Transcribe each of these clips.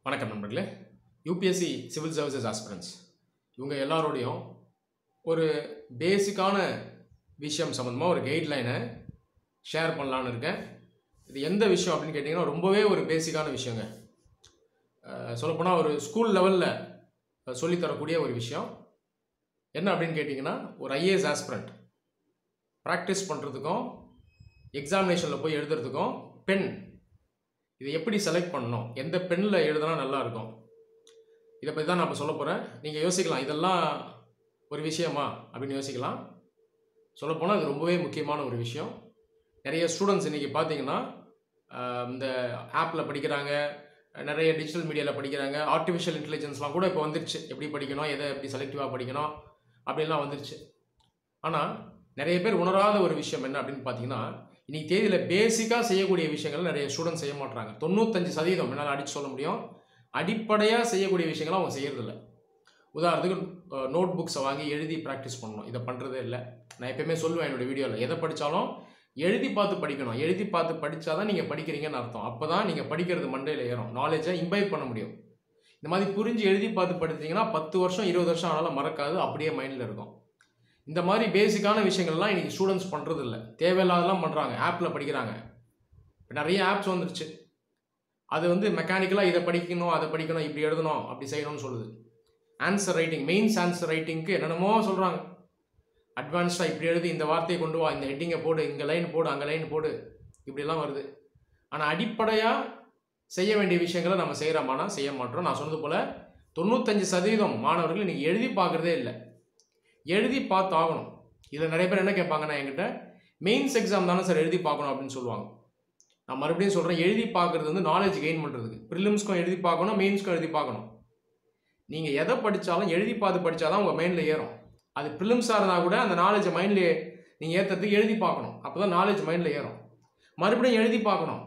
வணக்கம் நண்பர்களே. UPSC civil services ஆஸ்பிரன்ட்ஸ் இவங்க எல்லாரோடையும் ஒரு பேசிக்கான விஷயம் சம்மந்தமாக ஒரு கைட்லைனை ஷேர் பண்ணலான்னு இருக்கேன். இது எந்த விஷயம் அப்படின்னு கேட்டிங்கன்னா ரொம்பவே ஒரு பேசிக்கான விஷயங்க. சொல்லப்போனால் ஒரு ஸ்கூல் லெவலில் சொல்லித்தரக்கூடிய ஒரு விஷயம். என்ன அப்படின்னு கேட்டிங்கன்னா, ஒரு ஐஏஎஸ் ஆஸ்பிரண்ட் ப்ராக்டிஸ் பண்ணுறதுக்கும் எக்ஸாமினேஷனில் போய் எழுதுறதுக்கும் பென் இதை எப்படி செலக்ட் பண்ணணும், எந்த பெண்ணில் எழுதுனா நல்லாயிருக்கும், இதை பற்றி தான் நான் இப்போ சொல்ல போகிறேன். நீங்கள் யோசிக்கலாம், இதெல்லாம் ஒரு விஷயமா அப்படின்னு யோசிக்கலாம். சொல்லப்போனால் இது ரொம்பவே முக்கியமான ஒரு விஷயம். நிறைய ஸ்டூடெண்ட்ஸ் இன்றைக்கி பார்த்தீங்கன்னா இந்த ஆப்பில் படிக்கிறாங்க, நிறைய டிஜிட்டல் மீடியாவில் படிக்கிறாங்க, ஆர்டிஃபிஷியல் இன்டெலிஜென்ஸ்லாம் கூட இப்போ வந்துருச்சு. எப்படி படிக்கணும், எதை எப்படி செலக்டிவாக படிக்கணும் அப்படின்லாம் வந்துருச்சு. ஆனால் நிறைய பேர் உணராத ஒரு விஷயம் என்ன அப்படின்னு பார்த்தீங்கன்னா, இன்றைக்கி தேதியில் பேசிக்காக செய்யக்கூடிய விஷயங்கள் நிறைய ஸ்டூடெண்ட்ஸ் செய்ய மாட்டாங்க. 95% என்னால் அடித்து சொல்ல முடியும், அடிப்படையாக செய்யக்கூடிய விஷயங்களை அவங்க செய்கிறதில்ல. உதாரணத்துக்கு நோட் புக்ஸை வாங்கி எழுதி ப்ராக்டிஸ் பண்ணணும், இதை பண்ணுறதே இல்லை. நான் எப்பயுமே சொல்லுவேன் என்னோடய வீடியோவில், எதை படித்தாலும் எழுதி பார்த்து படிக்கணும். எழுதி பார்த்து படித்தா தான் நீங்கள் படிக்கிறீங்கன்னு அர்த்தம். அப்போ தான் நீங்கள் படிக்கிறது மண்டையில் ஏறும், நாலேஜை இம்பைப் பண்ண முடியும். இந்த மாதிரி புரிஞ்சு எழுதி பார்த்து படித்தீங்கன்னா 10 வருஷம் 20 வருஷம் ஆனாலும் மறக்காது, அப்படியே மைண்டில் இருக்கும். இந்த மாதிரி பேசிக்கான விஷயங்கள்லாம் இன்றைக்கி ஸ்டூடெண்ட்ஸ் பண்ணுறது இல்லை, தேவையில்லாதெல்லாம் பண்ணுறாங்க. ஆப்பில் படிக்கிறாங்க, இப்போ நிறைய ஆப்ஸ் வந்துருச்சு. அது மெக்கானிக்கலாக இதை படிக்கணும், அதை படிக்கணும், இப்படி எழுதணும், அப்படி செய்யணும்னு சொல்லுது. ஆன்சர் ரைட்டிங், மெயின்ஸ் ஆன்சர் ரைட்டிங்க்கு என்னென்னமோ சொல்கிறாங்க. அட்வான்ஸ்டாக இப்படி எழுதி, இந்த வார்த்தையை கொண்டு வா, இந்த ஹெட்டிங்கை போடு, இங்கே லைன் போடு, அங்கே லைன் போடு, இப்படிலாம் வருது. ஆனால் அடிப்படையாக செய்ய வேண்டிய விஷயங்களை நம்ம செய்கிறோமானா செய்ய மாட்டோம். நான் சொன்னது போல் 95% மாணவர்கள் இன்றைக்கி எழுதி பார்க்குறதே இல்லை. எழுதி பார்த்து ஆகணும். இதில் நிறைய பேர் என்ன கேட்பாங்கன்னா, என்கிட்ட மெயின்ஸ் எக்ஸாம் தானே சார் எழுதி பார்க்கணும் அப்படின்னு சொல்லுவாங்க. நான் மறுபடியும் சொல்கிறேன், எழுதி பார்க்குறது நாலேஜ் கெயின் பண்ணுறதுக்கு. ப்ரிலிம்ஸ்க்கும் எழுதி பார்க்கணும், மெயின்ஸ்க்கும் எழுதி பார்க்கணும். நீங்கள் எதை படித்தாலும் எழுதி பார்த்து படித்தா தான் உங்கள் மைண்டில் ஏறும். அது ப்ரிலிம்ஸாக இருந்தால் கூட அந்த நாலேஜை மைண்டில் நீங்கள் ஏற்றுறதுக்கு எழுதி பார்க்கணும். அப்போ தான் நாலேஜ் மைண்டில் ஏறும். மறுபடியும் எழுதி பார்க்கணும்.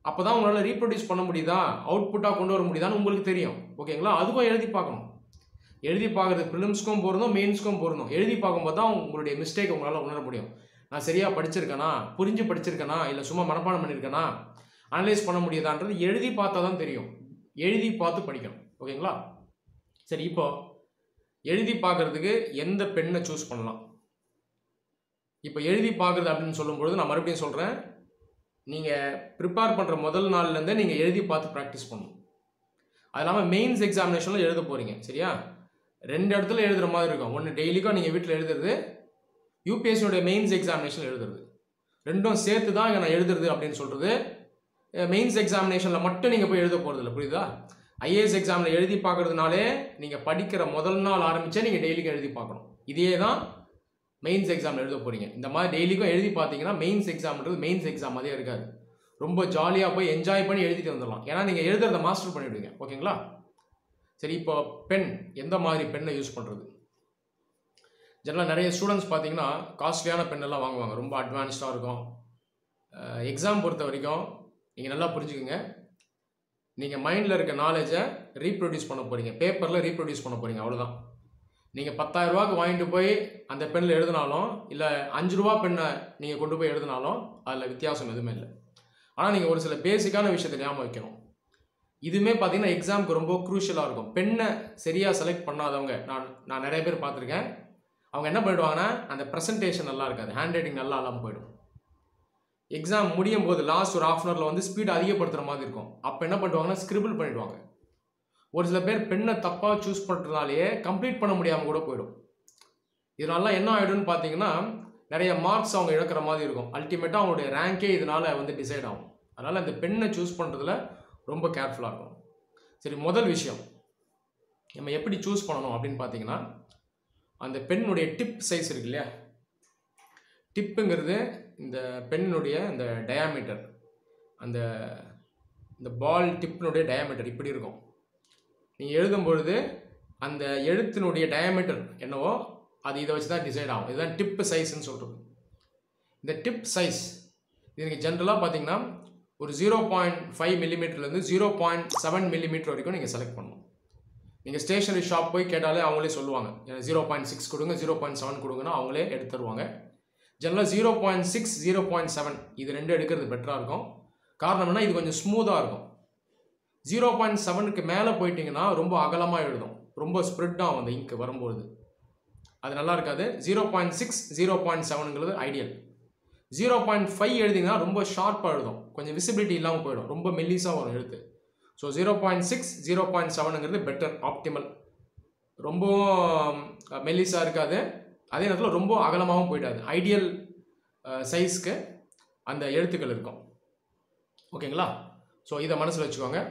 அப்போ தான் உங்களால் ரீப்ரொடியூஸ் பண்ண முடியுதா, அவுட்புட்டாக கொண்டு வர முடியுதான்னு உங்களுக்கு தெரியும். ஓகேங்களா? அதுக்கும் எழுதி பார்க்கணும். எழுதி பார்க்குறது ப்ரிலிம்ஸ்க்கும் பொருந்தும், மெயின்ஸ்க்கும் பொருந்தும். எழுதி பார்க்கும்போது தான் உங்களுடைய மிஸ்டேக் உங்களால் உணர முடியும். நான் சரியாக படிச்சிருக்கேனா, புரிஞ்சு படிச்சிருக்கேனா, இல்லை சும்மா மனப்பாடம் பண்ணியிருக்கேனா, அனலைஸ் பண்ண முடியுதான்றது எழுதி பார்த்தா தான் தெரியும். எழுதி பார்த்து படிக்கணும். ஓகேங்களா? சரி, இப்போ எழுதி பார்க்குறதுக்கு எந்த பெண்ணை சூஸ் பண்ணலாம்? இப்போ எழுதி பார்க்குறது அப்படின்னு சொல்லும்பொழுது நான் மறுபடியும் சொல்கிறேன், நீங்கள் ப்ரிப்பேர் பண்ணுற முதல் நாள்லேருந்தே நீங்கள் எழுதி பார்த்து ப்ராக்டிஸ் பண்ணணும். அது இல்லாமல் மெயின்ஸ் எக்ஸாமினேஷனில் எழுத போகிறீங்க, சரியா? 2 இடத்துல எழுதுகிற மாதிரி இருக்கும். ஒன்று டெய்லிக்கும் நீங்கள் வீட்டில் எழுதுறது, யூபிஎஸ்சியோடைய மெயின்ஸ் எக்ஸாமினேஷன் எழுதுறது. ரெண்டும் சேர்த்து தான் இங்கே நான் எழுதுறது அப்படின்னு சொல்கிறது. மெயின்ஸ் எக்ஸாமினேஷனில் மட்டும் நீங்கள் போய் எழுத போகிறதில்ல, புரியுதா? ஐஏஎஸ் எக்ஸாமில் எழுதி பார்க்குறதுனாலே நீங்கள் படிக்கிற முதல் நாள் ஆரம்பித்தே நீங்கள் டெய்லிக்கும் எழுதி பார்க்கணும். இதே தான் மெயின்ஸ் எக்ஸாமில் எழுத போகிறீங்க. இந்த மாதிரி டெய்லிக்கும் எழுதி பார்த்தீங்கன்னா மெயின்ஸ் எக்ஸாம்ன்றது மெயின்ஸ் எக்ஸாம் அதே இருக்காது. ரொம்ப ஜாலியாக போய் என்ஜாய் பண்ணி எழுதிட்டு வந்துடலாம். ஏன்னா நீங்கள் எழுதுறத மாஸ்டர் பண்ணிவிடுவீங்க. ஓகேங்களா? சரி, இப்போ பென், எந்த மாதிரி பெண்ணை யூஸ் பண்ணுறது? ஜெனரலாக நிறைய ஸ்டூடெண்ட்ஸ் பார்த்தீங்கன்னா காஸ்ட்லியான பெண்ணெல்லாம் வாங்குவாங்க, ரொம்ப அட்வான்ஸ்டாக இருக்கும். எக்ஸாம் பொறுத்த வரைக்கும் நீங்கள் நல்லா புரிஞ்சுக்குங்க, நீங்கள் மைண்டில் இருக்க நாலேஜை ரீப்ரொடியூஸ் பண்ண போகிறீங்க, பேப்பரில் ரீப்ரொடியூஸ் பண்ண போகிறீங்க, அவ்வளோதான். நீங்கள் 10,000 ரூபாய்க்கு வாங்கிட்டு போய் அந்த பெண்ணில் எழுதினாலும், இல்லை 5 ரூபா பெண்ணை நீங்கள் கொண்டு போய் எழுதினாலும் அதில் வித்தியாசம் எதுவுமே இல்லை. ஆனால் நீங்கள் ஒரு சில பேசிக்கான விஷயத்தை ஞாபகம் வைக்கணும். இதுவுமே பார்த்தீங்கன்னா எக்ஸாமுக்கு ரொம்ப க்ரூஷியலாக இருக்கும். பெண்ணை சரியாக செலக்ட் பண்ணாதவங்க நான் நிறைய பேர் பார்த்துருக்கேன். அவங்க என்ன பண்ணிடுவாங்கன்னா, அந்த ப்ரெசன்டேஷன் நல்லா இருக்காது, ஹேண்ட் ரைட்டிங் நல்லா இல்லாமல் போயிடும். எக்ஸாம் முடியும் போது லாஸ்ட் ஒரு ½ ஹவரில் ஸ்பீட் அதிகப்படுத்துகிற மாதிரி இருக்கும். அப்போ என்ன பண்ணுவாங்கன்னா, ஸ்கிரிபிள் பண்ணிவிடுவாங்க. ஒரு சில பேர் பெண்ணை தப்பாக சூஸ் பண்ணுறதுனாலேயே கம்ப்ளீட் பண்ண முடியாமல் கூட போயிடும். இதனால என்ன ஆகிடும்னு பார்த்தீங்கன்னா, நிறைய மார்க்ஸ் அவங்க இழக்கிற மாதிரி இருக்கும். அல்டிமேட்டாக அவங்களுடைய ரேங்கே இதனால் டிசைட் ஆகும். அதனால் அந்த பெண்ணை சூஸ் பண்ணுறதுல ரொம்ப கேர்ஃபுல்லாக இருக்கும். சரி, முதல் விஷயம் நம்ம எப்படி சூஸ் பண்ணணும் அப்படின்னு பார்த்தீங்கன்னா, அந்த பெண்ணுடைய டிப் சைஸ் இருக்கு இல்லையா? டிப்புங்கிறது இந்த பெண்ணுடைய இந்த டயாமீட்டர், அந்த பால் டிப்பினுடைய டயாமீட்டர் இப்படி இருக்கும். நீங்கள் எழுதும்பொழுது அந்த எழுத்தினுடைய டயாமீட்டர் என்னவோ அது இதை வச்சு தான் டிசைட் ஆகும். இதுதான் டிப்பு சைஸ்ன்னு சொல்கிறது. இந்த டிப் சைஸ் இது நீங்கள் ஜென்ரலாக பார்த்தீங்கன்னா ஒரு 0.5 மில்லிமீட்டர்லேருந்து 0.7 மில்லிமீட்டர் வரைக்கும் நீங்கள் செலக்ட் பண்ணணும். நீங்கள் ஸ்டேஷனரி ஷாப் போய் கேட்டாலே அவங்களே சொல்லுவாங்க, 0.6 கொடுங்க, 0.7 கொடுங்கன்னா அவங்களே எடுத்து தருவாங்க. ஜென்ரலாக 0.6 0.7 இது ரெண்டு எடுக்கிறது பெட்டராக இருக்கும். காரணம் என்ன, இது கொஞ்சம் ஸ்மூத்தாக இருக்கும். 0.7க்கு மேலே போயிட்டீங்கன்னா ரொம்ப அகலமாக எழுதும், ரொம்ப ஸ்ப்ரெட் ஆகும் அந்த இங்க் வரும்போது, அது நல்லா இருக்காது. 0.6 0.7ங்கிறது ஐடியல். 0.5 எழுதிங்கன்னா ரொம்ப ஷார்ப்பாக எழுதும், கொஞ்சம் விசிபிலிட்டி இல்லாமல் போயிடும், ரொம்ப மெல்லிஸாக வரும் எழுத்து. ஸோ 0.6 0.7ங்கிறது பெட்டர், ஆப்டிமல். ரொம்பவும் மெல்லிஸாக இருக்காது, அதே நேரத்தில் ரொம்ப அகலமாகவும் போயிடாது. ஐடியல் சைஸ்க்கு அந்த எழுத்துக்கள் இருக்கும். ஓகேங்களா? ஸோ இதை மனசில் வச்சுக்கோங்க.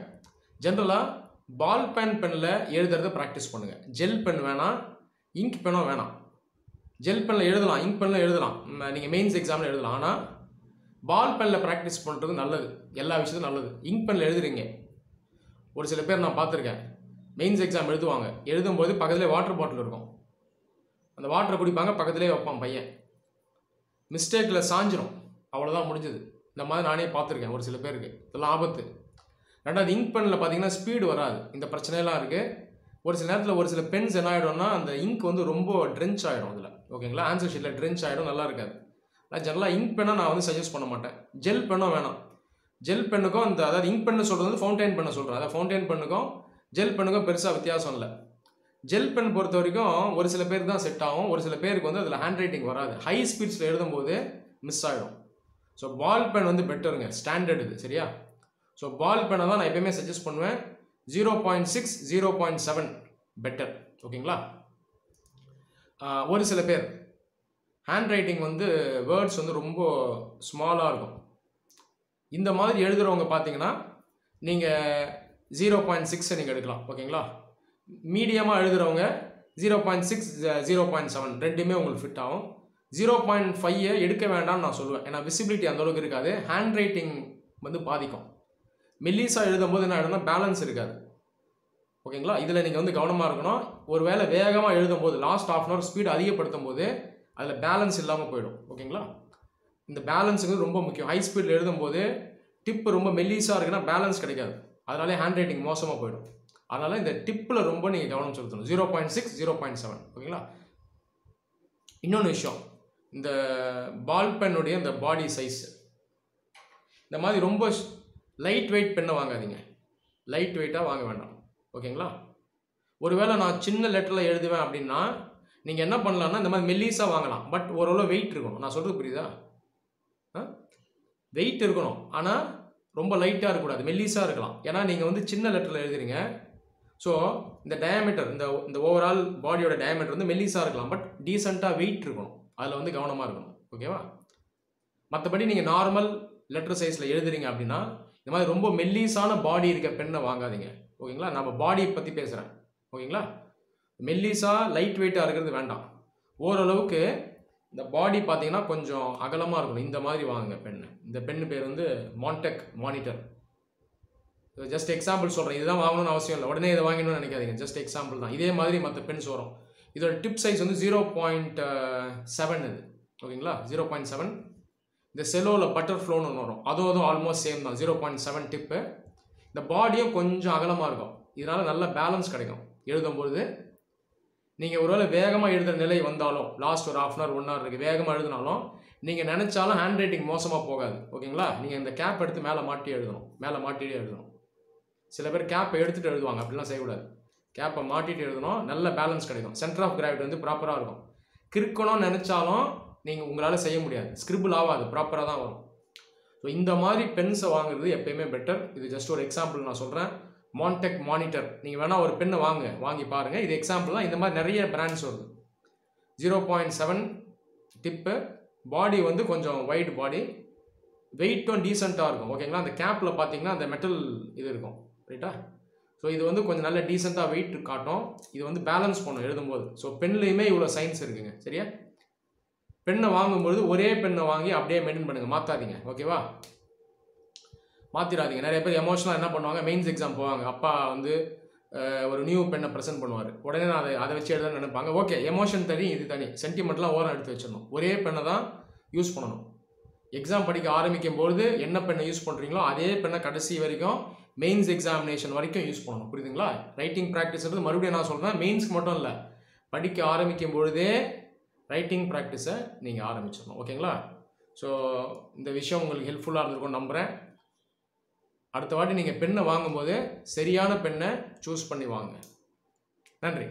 ஜென்ரலாக பால் பென்னில் எழுதுறதை ப்ராக்டிஸ் பண்ணுங்கள். ஜெல் பென் வேணாம், இங்க் பென்னும் வேணாம். ஜெல் பெனில் எழுதலாம், இங்க் பெனில் எழுதலாம், நீங்கள் மெயின்ஸ் எக்ஸாமில் எழுதலாம். ஆனால் பால் பெனில் ப்ராக்டிஸ் பண்ணுறது நல்லது, எல்லா விஷயத்தும் நல்லது. இங்க் பெனில் எழுதுறீங்க, ஒரு சில பேர் நான் பார்த்துருக்கேன், மெயின்ஸ் எக்ஸாம் எழுதுவாங்க, எழுதும்போது பக்கத்துலேயே வாட்டர் பாட்டில் இருக்கும், அந்த வாட்டரை குடிப்பாங்க, பக்கத்துலேயே வைப்பான் பையன், மிஸ்டேக்கில் சாஞ்சிரும், அவ்வளோதான் முடிஞ்சது. இந்த மாதிரி நானே பார்த்துருக்கேன் ஒரு சில பேருக்கு, இதெல்லாம் ஆபத்து. ரெண்டாவது இங்க் பெனில் பார்த்தீங்கன்னா ஸ்பீடு வராது, இந்த பிரச்சனையெல்லாம் இருக்குது. ஒரு சில நேரத்தில் ஒரு சில பென்ஸ் என்ன ஆகிடும்னா அந்த இங்க் வந்து ரொம்ப ட்ரென்ச் ஆகிடும் அதில். ஓகேங்களா? ஆன்சர் ஷீட்டில் ட்ரென்ச் ஆகிடும், நல்லா இருக்காது. நான் ஜென்ரலாக இங்க் பெண்ணை நான் வந்து சஜஸ்ட் பண்ண மாட்டேன். ஜெல் பெண்ணும் வேணாம். ஜெல் பெண்ணுக்கும் இந்த அதாவது இங்க் பெண்ணு சொல்கிறது வந்து ஃபவுண்டைன் பெண்ணை சொல்கிறேன். அதாவது ஃபவுண்டைன் பெண்ணுக்கும் ஜெல் பெண்ணுக்கும் பெருசாக வித்தியாசம் இல்லை. ஜெல் பென் பொறுத்த வரைக்கும் ஒரு சில பேருக்கு தான் செட் ஆகும், ஒரு சில பேருக்கு வந்து அதில் ஹேண்ட் ரைட்டிங் வராது, ஹை ஸ்பீட்ஸில் எழுதும்போது மிஸ் ஆகிடும். ஸோ பால் பென் வந்து பெட்டருங்க, ஸ்டாண்டர்ட் இது, சரியா? ஸோ பால் பெண்ணை தான் நான் எப்பயுமே சஜஸ்ட் பண்ணுவேன். 0.6 0.7 பெட்டர். ஓகேங்களா? ஒரு சில பேர் ஹேண்ட் ரைட்டிங் வந்து வேர்ட்ஸ் வந்து ரொம்ப ஸ்மாலாக இருக்கும், இந்த மாதிரி எழுதுகிறவங்க பார்த்தீங்கன்னா நீங்கள் 0.6 நீங்கள் எடுக்கலாம். ஓகேங்களா? மீடியமாக எழுதுகிறவங்க 0.6 0.7 ரெண்டுமே உங்களுக்கு ஃபிட் ஆகும். 0.5 எடுக்க வேண்டாம்னு நான் சொல்லுவேன், ஏன்னா விசிபிலிட்டி அந்தளவுக்கு இருக்காது, ஹேண்ட் ரைட்டிங் வந்து பாதிக்கும். மெல்லிஸாக எழுதும்போது என்ன ஆகிடும்னா பேலன்ஸ் இருக்காது. ஓகேங்களா? இதில் நீங்கள் வந்து கவனமாக இருக்கணும். ஒரு வேளை வேகமாக எழுதும்போது லாஸ்ட் ½ hour ஸ்பீடு அதிகப்படுத்தும் போது அதில் பேலன்ஸ் இல்லாமல் போயிடும். ஓகேங்களா? இந்த பேலன்ஸுக்கு ரொம்ப முக்கியம். ஹை ஸ்பீடில் எழுதும்போது டிப்பு ரொம்ப மெல்லிஸாக இருக்குன்னா பேலன்ஸ் கிடைக்காது, அதனாலே ஹேண்ட் ரைட்டிங் மோசமாக போயிடும். அதனால் இந்த டிப்பில் ரொம்ப நீங்கள் கவனம் செலுத்தணும். 0.6 0.7. ஓகேங்களா? இன்னொன்று விஷயம், இந்த பால் பென்னுடைய இந்த பாடி சைஸ், இந்த மாதிரி ரொம்ப லைட் வெயிட் பெண்ணை வாங்காதீங்க, லைட் வெயிட்டாக வாங்க வேண்டாம். ஓகேங்களா? ஒருவேளை நான் சின்ன லெட்டரில் எழுதுவேன் அப்படின்னா நீங்கள் என்ன பண்ணலான்னா இந்த மாதிரி மெல்லிஸாக வாங்கலாம், பட் ஓரளவு வெயிட் இருக்கணும். நான் சொல்கிறது புரியுதா? வெயிட் இருக்கணும், ஆனால் ரொம்ப லைட்டாக இருக்கக்கூடாது, மெல்லிஸாக இருக்கலாம். ஏன்னா நீங்கள் வந்து சின்ன லெட்டரில் எழுதுறீங்க, ஸோ இந்த டயாமீட்டர் இந்த ஓவரால் பாடியோட டயாமீட்டர் வந்து மெல்லிஸாக இருக்கலாம், பட் டீசெண்டாக வெயிட் இருக்கணும், அதில் வந்து கவனமாக இருக்கணும். ஓகேவா? மற்றபடி நீங்கள் நார்மல் லெட்டர் சைஸில் எழுதுறீங்க அப்படின்னா இந்த மாதிரி ரொம்ப மெல்லிஸான பாடி இருக்க பெண்ணை வாங்காதீங்க. ஓகேங்களா? நம்ம பாடியை பற்றி பேசுகிறேன். ஓகேங்களா? மெல்லிஸாக லைட் வெயிட்டாக இருக்கிறது வேண்டாம், ஓரளவுக்கு இந்த பாடி பார்த்தீங்கன்னா கொஞ்சம் அகலமாக இருக்கணும், இந்த மாதிரி வாங்குங்க பெண்ணு. இந்த பெண்ணு பேர் வந்து மான்டெக் மானிட்டர். ஜஸ்ட் எக்ஸாம்பிள் சொல்கிறேன், இதுதான் வாங்கணும்னு அவசியம் இல்லை, உடனே இதை வாங்கணும்னு நினைக்காதீங்க, ஜஸ்ட் எக்ஸாம்பிள் தான். இதே மாதிரி மற்ற பென்ஸ் வரும். இதோட டிப் சைஸ் வந்து 0.7 இது. ஓகேங்களா? 0.7. இந்த செலோவில் பட்டர் ஃப்ளோன்னு ஒன்று வரும், அதுவும் ஆல்மோஸ்ட் சேம் தான், 0.7 டிப்பு. இந்த பாடியும் கொஞ்சம் அகலமாக இருக்கும், இதனால் நல்ல பேலன்ஸ் கிடைக்கும் எழுதும்போது. நீங்கள் ஒருவேளை வேகமாக எழுதுகிற நிலை வந்தாலும், லாஸ்ட் ஒரு ½ hour 1 hour இருக்குது, வேகமாக எழுதினாலும் நீங்கள் நினச்சாலும் ஹேண்ட் ரைட்டிங் மோசமாக போகாது. ஓகேங்களா? நீங்கள் இந்த கேப் எடுத்து மேலே மாட்டி எழுதணும், மேலே மாட்டிகிட்டே எழுதணும். சில பேர் கேப்பை எடுத்துகிட்டு எழுதுவாங்க, அப்படிலாம் செய்யக்கூடாது. கேப்பை மாட்டிட்டு எழுதணும், நல்ல பேலன்ஸ் கிடைக்கும், சென்டர் ஆஃப் கிராவிட்டி வந்து ப்ராப்பராக இருக்கும். கிறுக்கணும்னு நினச்சாலும் நீங்கள் உங்களால் செய்ய முடியாது, ஸ்கிரிபிள் ஆகாது, ப்ராப்பராக தான் வரும். ஸோ இந்த மாதிரி பென்ஸை வாங்குறது எப்பயுமே பெட்டர். இது ஜஸ்ட் ஒரு எக்ஸாம்பிள் நான் சொல்கிறேன். மான்டெக் மானிட்டர் நீங்கள் வேணால் ஒரு பெண்ணை வாங்கி பாருங்கள், இது எக்ஸாம்பிள் தான். இந்த மாதிரி நிறைய பிராண்ட்ஸ் வருது. 0.7 டிப்பு, பாடி வந்து கொஞ்சம் வைட் பாடி, வெயிட்டும் டீசெண்டாக இருக்கும். ஓகேங்களா? அந்த கேப்பில் பார்த்தீங்கன்னா அந்த மெட்டல் இது இருக்கும், ரைட்டா? ஸோ இது வந்து கொஞ்சம் நல்ல டீசெண்டாக வெயிட் காட்டும், இது வந்து பேலன்ஸ் பண்ணும் எழுதும்போது. ஸோ பென்லேயுமே இவ்வளோ சயின்ஸ் இருக்குங்க, சரியா? பெண்ணை வாங்கும்போது ஒரே பெண்ணை வாங்கி அப்படியே மெயின்டைன் பண்ணுங்கள், மாற்றாதீங்க. ஓகேவா? மாற்றிடாதீங்க. நிறைய பேர் எமோஷனலாக என்ன பண்ணுவாங்க, மெயின்ஸ் எக்ஸாம் போவாங்க, அப்பா வந்து ஒரு நியூ பெண்ணை ப்ரெசென்ட் பண்ணுவார், உடனே நான் அதை வச்சு எழுதுன்னு நினைப்பாங்க. ஓகே, எமோஷன் தனி, இது தனி, சென்டிமெண்ட்லாம் ஓரம் எடுத்து வச்சிடணும், ஒரே பெண்ணை தான் யூஸ் பண்ணணும். எக்ஸாம் படிக்க ஆரம்பிக்கும்போது என்ன பெண்ணை யூஸ் பண்ணுறீங்களோ அதே பெண்ணை கடைசி வரைக்கும் மெயின்ஸ் எக்ஸாமினேஷன் வரைக்கும் யூஸ் பண்ணணும். புரியுதுங்களா? ரைட்டிங் ப்ராக்டிஸ்ன்றது மறுபடியும் நான் சொல்கிறேன், மெயின்ஸ்க்கு மட்டும் இல்லை, படிக்க ஆரம்பிக்கும் பொழுதே ரைட்டிங் ப்ராக்டிஸை நீங்கள் ஆரம்பிச்சிடணும். ஓகேங்களா? ஸோ இந்த விஷயம் உங்களுக்கு ஹெல்ப்ஃபுல்லாக இருந்திருக்கும்னு நம்புகிறேன். அடுத்த வாட்டி நீங்கள் பெண்ணை வாங்கும்போது சரியான பெண்ணை சூஸ் பண்ணி வாங்க. நன்றி.